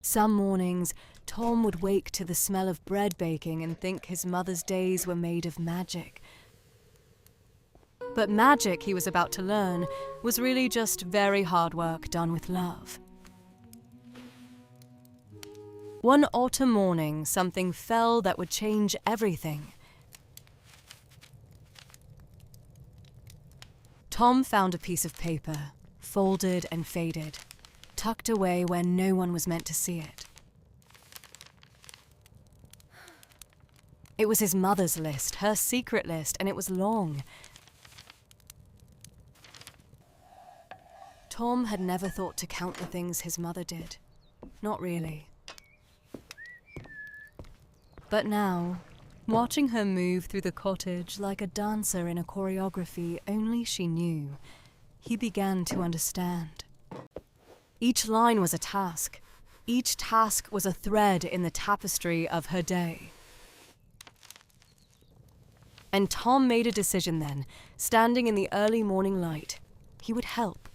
Some mornings, Tom would wake to the smell of bread baking and think his mother's days were made of magic. But magic, he was about to learn, was really just very hard work done with love. One autumn morning, something fell that would change everything. Tom found a piece of paper, folded and faded, tucked away where no one was meant to see it. It was his mother's list, her secret list, and it was long. Tom had never thought to count the things his mother did. Not really. But now, watching her move through the cottage like a dancer in a choreography only she knew, he began to understand. Each line was a task. Each task was a thread in the tapestry of her day. And Tom made a decision then, standing in the early morning light. He would help.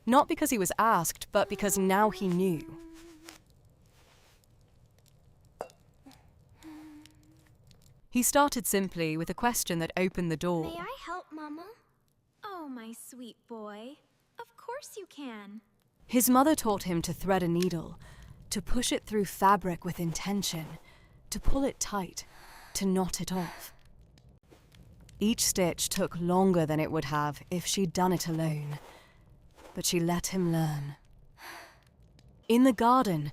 Not because he was asked, but because now he knew. He started simply with a question that opened the door. May I help, Mama? Oh, my sweet boy. Of course you can. His mother taught him to thread a needle, to push it through fabric with intention, to pull it tight, to knot it off. Each stitch took longer than it would have if she'd done it alone, but she let him learn. In the garden,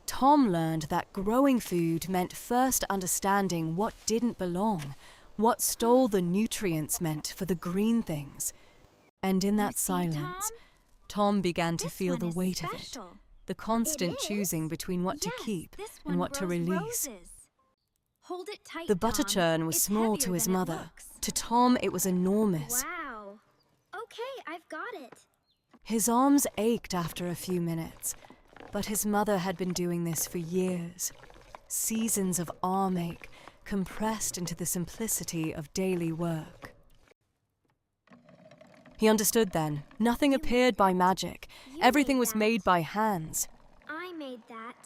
Tom learned that growing food meant first understanding what didn't belong, what stole the nutrients meant for the green things. And in that silence, Tom began to feel the weight of it, the constant choosing between what to keep and what to release. Hold it tight, The butter Tom. churn was It's small heavier to his than it mother. looks. To Tom, it was enormous. Wow. Okay, I've got it. His arms ached after a few minutes, but his mother had been doing this for years. Seasons of arm ache, compressed into the simplicity of daily work. He understood then. Nothing appeared by magic. Everything was made by hands. I made that.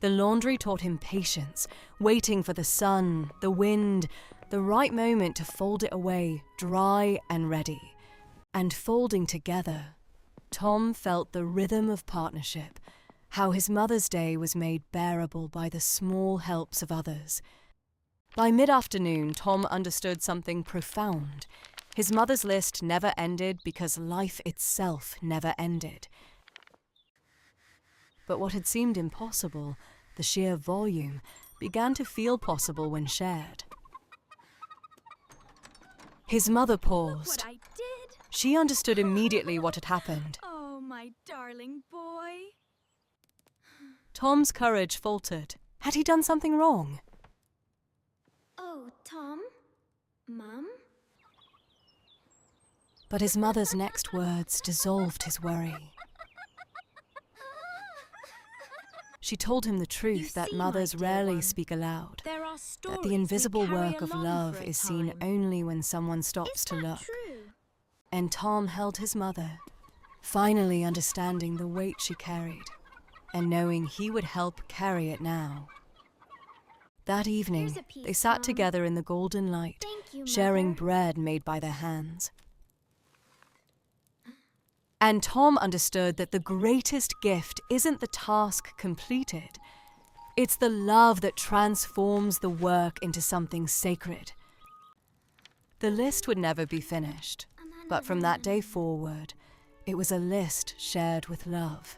The laundry taught him patience, waiting for the sun, the wind, the right moment to fold it away, dry and ready. And folding together, Tom felt the rhythm of partnership, how his mother's day was made bearable by the small helps of others. By mid-afternoon, Tom understood something profound. His mother's list never ended because life itself never ended. But what had seemed impossible, the sheer volume, began to feel possible when shared. His mother paused. What I did. She understood immediately what had happened. Oh, my darling boy. Tom's courage faltered. Had he done something wrong? Oh, Tom? Mum? But his mother's next words dissolved his worry. She told him the truth that see, mothers my dear rarely one, speak aloud, There are that stories the invisible we carry work of along love for a is seen time. only when someone stops Is to that look. true? And Tom held his mother, finally understanding the weight she carried, and knowing he would help carry it now. That evening, Here's a piece, they sat Mom. together in the golden light, Thank you, sharing Mother. bread made by their hands. And Tom understood that the greatest gift isn't the task completed. It's the love that transforms the work into something sacred. The list would never be finished, but from that day forward, it was a list shared with love.